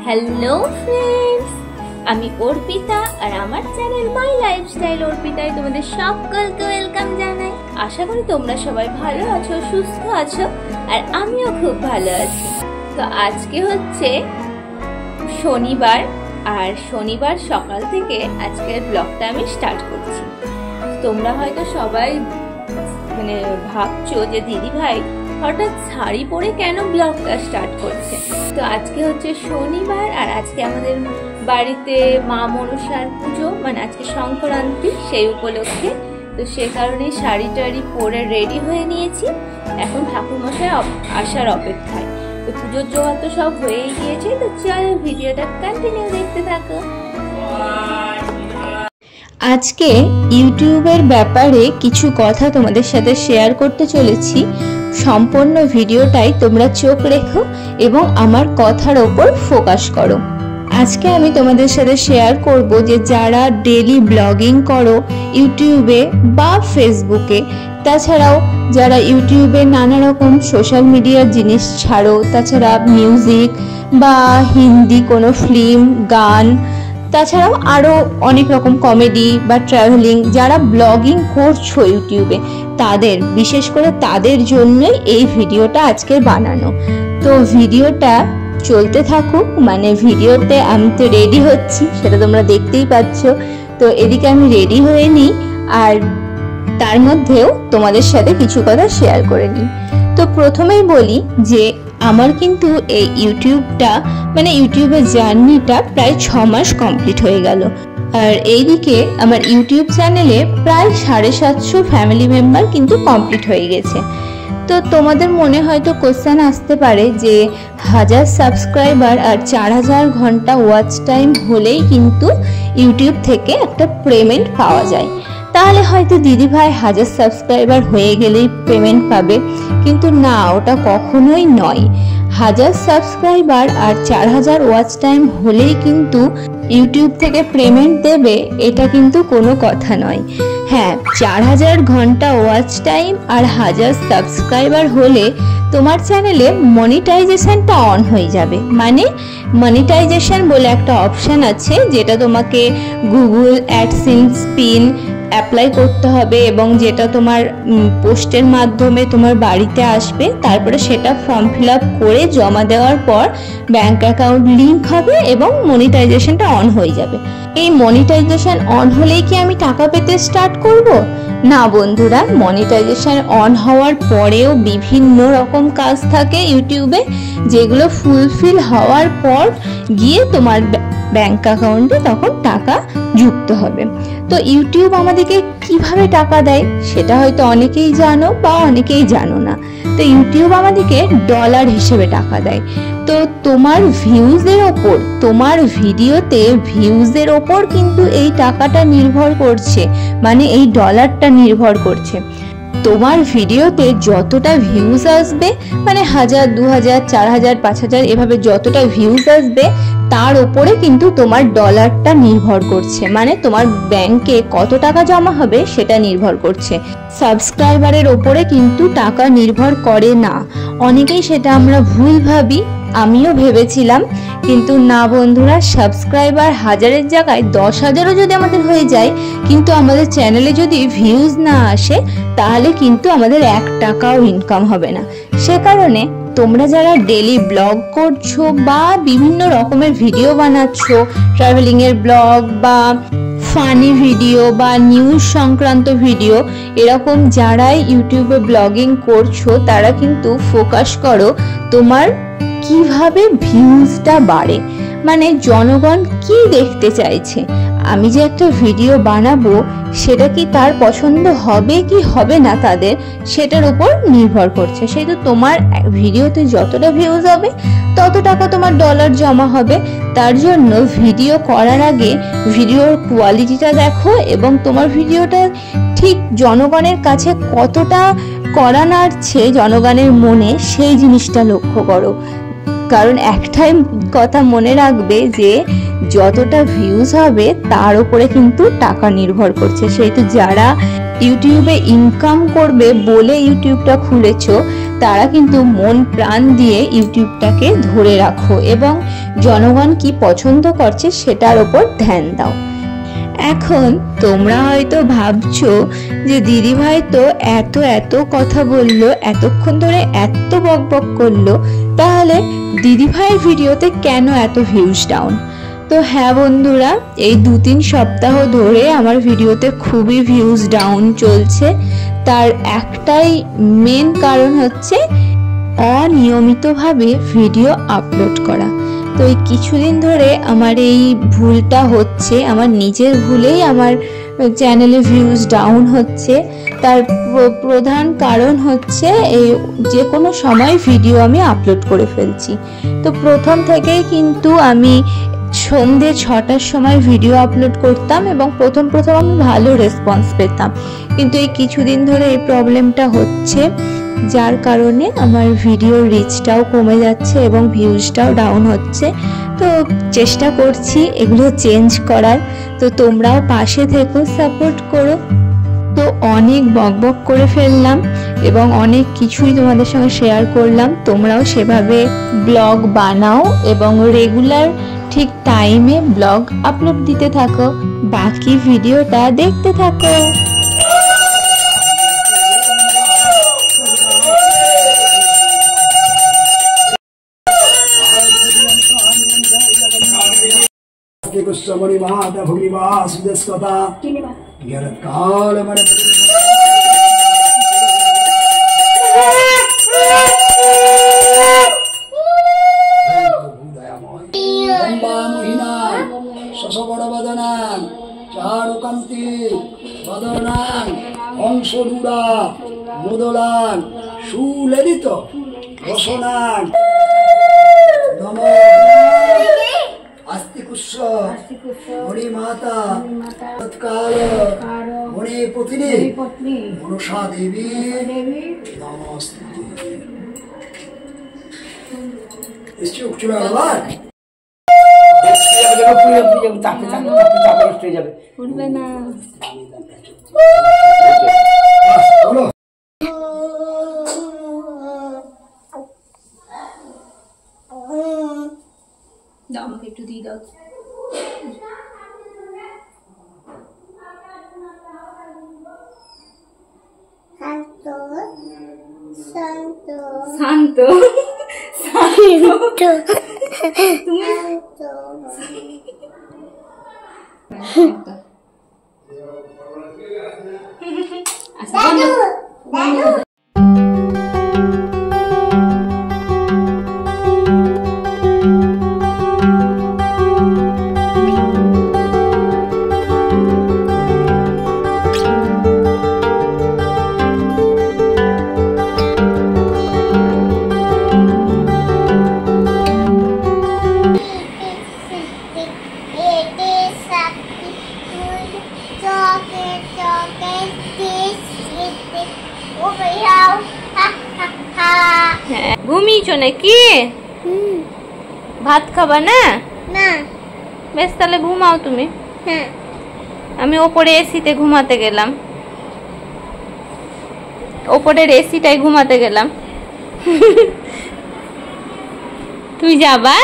Hello friends, আমি অর্পিতা আর আমার channel my lifestyle অর্পিতায় তোমাদের সকলকে ওয়েলকাম জানাই। আশা করি তোমরা সবাই ভালো আছো, সুস্থ আছো, আর আমিও খুব ভালো আছি। তো আজকে হচ্ছে শনিবার, আর শনিবার সকাল থেকে আজকের ব্লগটা আমি স্টার্ট করছি। তোমরা হয়তো সবাই ভাবছো যে দিদি ভাই হঠাৎ শাড়ি পরে কেন ব্লগটা স্টার্ট করছে। তো আজকে হচ্ছে শনিবার, আর আজকে আমাদের বাড়িতে মা মনসার পুজো, আজকে সংক্রান্তি, সেই উপলক্ষে। তো সে কারণে শাড়ি টাড়ি পরে রেডি হয়ে নিয়েছি। এখন ঠাকুরমশাই আসার অপেক্ষায়। তো পুজোর জোগাড় তো সব হয়েই গিয়েছে। তো চলো ভিডিওটা কন্টিনিউ দেখতে থাকো। আজকে ইউটিউবের ব্যাপারে কিছু কথা তোমাদের সাথে শেয়ার করতে চলেছি। সম্পূর্ণ ভিডিওটাই তোমরা চোখ রেখো এবং আমার কথার ওপর ফোকাস করো। আজকে আমি তোমাদের সাথে শেয়ার করব যে যারা ডেইলি ব্লগিং করো ইউটিউবে বা ফেসবুকে, তাছাড়াও যারা ইউটিউবে নানা রকম সোশ্যাল মিডিয়ার জিনিস ছাড়ো, তাছাড়া মিউজিক বা হিন্দি কোনো ফিল্ম, গান, তাছাড়াও আরও অনেক রকম কমেডি বা ট্রাভেলিং, যারা ব্লগিং করছো ইউটিউবে, তাদের বিশেষ করে তাদের জন্যই এই ভিডিওটা আজকে বানানো। তো ভিডিওটা চলতে থাকুক, ভিডিওতে আমি তো রেডি হচ্ছি, সেটা তোমরা দেখতেই পাচ্ছ। তো এদিকে আমি রেডি হয়ে নিই, আর তার মধ্যেও তোমাদের সাথে কিছু কথা শেয়ার করে নিই। তো প্রথমেই বলি যে আমার কিন্তু এই ইউটিউবের জার্নিটা প্রায় 6 মাস কমপ্লিট হয়ে গেল। আর এইদিকে আমার ইউটিউব চ্যানেলে প্রায় 750 ফ্যামিলি মেম্বার কিন্তু কমপ্লিট হয়ে গেছে। তো তোমাদের মনে হয়তো কোশ্চেন আসতে পারে যে 1000 সাবস্ক্রাইবার আর 4000 ঘন্টা ওয়াচ টাইম হলেই কিন্তু ইউটিউব থেকে একটা পেমেন্ট পাওয়া যায়। তাহলে হয়তো দিদি ভাই 1000 সাবস্ক্রাইবার হয়ে গেলেই পেমেন্ট পাবে, কিন্তু না, ওটা কখনোই নয়। 1000 সাবস্ক্রাইবার আর 4000 ওয়াচ টাইম হলেই কিন্তু ইউটিউব থেকে পেমেন্ট দেবে, এটা কিন্তু কোনো কথা নয়। হ্যাঁ, 4000 ঘন্টা ওয়াচ টাইম আর 1000 সাবস্ক্রাইবার হলে তোমার চ্যানেলে মনিটাইজেশনটা অন হয়ে যাবে। মনিটাইজেশন বলে একটা অপশান আছে, যেটা তোমাকে গুগল অ্যাডসেন্স পিন অ্যাপ্লাই করতে হবে এবং যেটা তোমার পোস্টের মাধ্যমে তোমার বাড়িতে আসবে। তারপরে সেটা ফর্ম ফিল আপ করে জমা দেওয়ার পর ব্যাংক অ্যাকাউন্ট লিঙ্ক হবে এবং মনিটাইজেশনটা অন হয়ে যাবে। এই মনিটাইজেশন অন হলেই কি আমি টাকা পেতে স্টার্ট করব? না বন্ধুরা, মনিটাইজেশন অন হওয়ার পরেও বিভিন্ন রকম কাজ থাকে ইউটিউবে, যেগুলো ফুলফিল হওয়ার পর গিয়ে তোমার ব্যাংক অ্যাকাউন্টে তখন টাকা যুক্ত হবে। তো ইউটিউব আমাদেরকে কিভাবে টাকা দেয় সেটা হয়তো অনেকেই জানো বা অনেকেই জানো না। তো ইউটিউব আমাদেরকে ডলার হিসেবে টাকা দেয়। তো তোমার ভিউজের ওপর, তোমার ভিডিওতে ভিউজের ওপর কিন্তু এই টাকাটা নির্ভর করছে, এই ডলারটা নির্ভর করছে। তোমার ভিডিওতে যতটা ভিউজ আসবে, 1000, 2000, 4000, 5000 এভাবে যতটা ভিউজ আসবে, তার উপরে কিন্তু তোমার ডলারটা নির্ভর করছে। তোমার ব্যাংকে কত টাকা জমা হবে সেটা নির্ভর করছে। সাবস্ক্রাইবারের ওপরে কিন্তু টাকা নির্ভর করে না। অনেকেই সেটা আমরা ভুল ভাবি, আমিও ভেবেছিলাম, কিন্তু না বন্ধুরা, সাবস্ক্রাইবার 1000-এর জায়গায় 10,000ও যদি আমাদের হয়ে যায়, কিন্তু আমাদের চ্যানেলে যদি ভিউজ না আসে, তাহলে কিন্তু আমাদের 1 টাকাও ইনকাম হবে না। সে কারণে তোমরা যারা ডেলি ব্লগ করছো বা বিভিন্ন রকমের ভিডিও বানাচ্ছো, ট্রাভেলিং এর ব্লগ বা ফানি ভিডিও বা নিউজ সংক্রান্ত ভিডিও, এরকম যারাই ইউটিউবে ব্লগিং করছো, তারা কিন্তু ফোকাস করো তোমার কিভাবে ভিউজটা বাড়ে, জনগণ কি দেখতে চাইছে। আমি যে একটা ভিডিও বানাবো, সেটা কি তার পছন্দ হবে কি হবে না তাদের, সেটার উপর নির্ভর করছে। সেটা তোমার ভিডিওতে যতটা ভিউজ হবে তত টাকা তোমার ডলার জমা হবে। তার জন্য ভিডিও করার আগে ভিডিওর কোয়ালিটিটা দেখো এবং তোমার ভিডিওটা ঠিক জনগণের কাছে কতটা কড়া নাড়ছে জনগণের মনে, সেই জিনিসটা লক্ষ্য করো। কারণ একটাই কথা মনে রাখবে যে যতটা ভিউজ হবে তার উপরে কিন্তু টাকা নির্ভর করছে। সেই তো যারা ইউটিউবে ইনকাম করবে বলে ইউটিউবটা খুলেছো, তারা কিন্তু মন প্রাণ দিয়ে ইউটিউবটাকে ধরে রাখো এবং জনগণ কি পছন্দ করছে সেটার উপর ধ্যান দাও। এখন তোমরা হয়তো ভাবছো যে দিদিভাই তো এত কথা বললো, এতক্ষণ ধরে এত বকবক করলো, তাহলে দিদিভাইয়ের ভিডিওতে কেন এত ভিউজ ডাউন? তো হ্যাঁ বন্ধুরা, এই 2-3 সপ্তাহ ধরে আমার ভিডিওতে খুবই ভিউজ ডাউন চলছে। তার একটাই মেন কারণ হচ্ছে অনিয়মিতভাবে ভিডিও আপলোড করা। তো এই কিছুদিন ধরে আমার এই ভুলটা হচ্ছে, আমার নিজের ভুলেই আমার চ্যানেলে ভিউজ ডাউন হচ্ছে। তার প্রধান কারণ হচ্ছে এই যে কোনো সময় ভিডিও আমি আপলোড করে ফেলছি। তো প্রথম থেকেই কিন্তু আমি সন্ধে 6টার সময় ভিডিও আপলোড করতাম এবং প্রথম আমি ভালো রেসপন্স পেতাম, কিন্তু এই কিছুদিন ধরে এই প্রবলেমটা হচ্ছে, যার কারণে আমার ভিডিওর রিচটাও কমে যাচ্ছে এবং ভিউজটাও ডাউন হচ্ছে। তো চেষ্টা করছি এগুলো চেঞ্জ করার। তো তোমরাও পাশে থেকো, সাপোর্ট করো। তো অনেক বকবক করে ফেললাম এবং অনেক কিছুই তোমাদের সঙ্গে শেয়ার করলাম। তোমরাও সেভাবে ব্লগ বানাও এবং রেগুলার ঠিক টাইমে ব্লগ আপলোড দিতে থাকো। বাকি ভিডিওটা দেখতে থাকো। कुशमणि महादा भूनिवास विदेशकता ज्ञात काल मरे बम्बा मोहिना शशबड़ बदना चारुकांति बदना अंशुरा मुदलान सुललित रसना नमो आस्तिकुश मणि माता तत्काल मणि पत्नी मनसा देवी नमस्ते। इसकी उच्चला आवाज উঠবে না। बोलो দাও আমাকে একটু দিয়ে দাও। শান্ত তুমি আচ্ছা ঘুমিয়েছো নাকি? ভাত খাবা না? বেশ তাহলে ঘুমাও তুমি। আমি ওপরে এসিতে ঘুমাতে গেলাম, ওপরের এসিটাই ঘুমাতে গেলাম। তুই যাবা?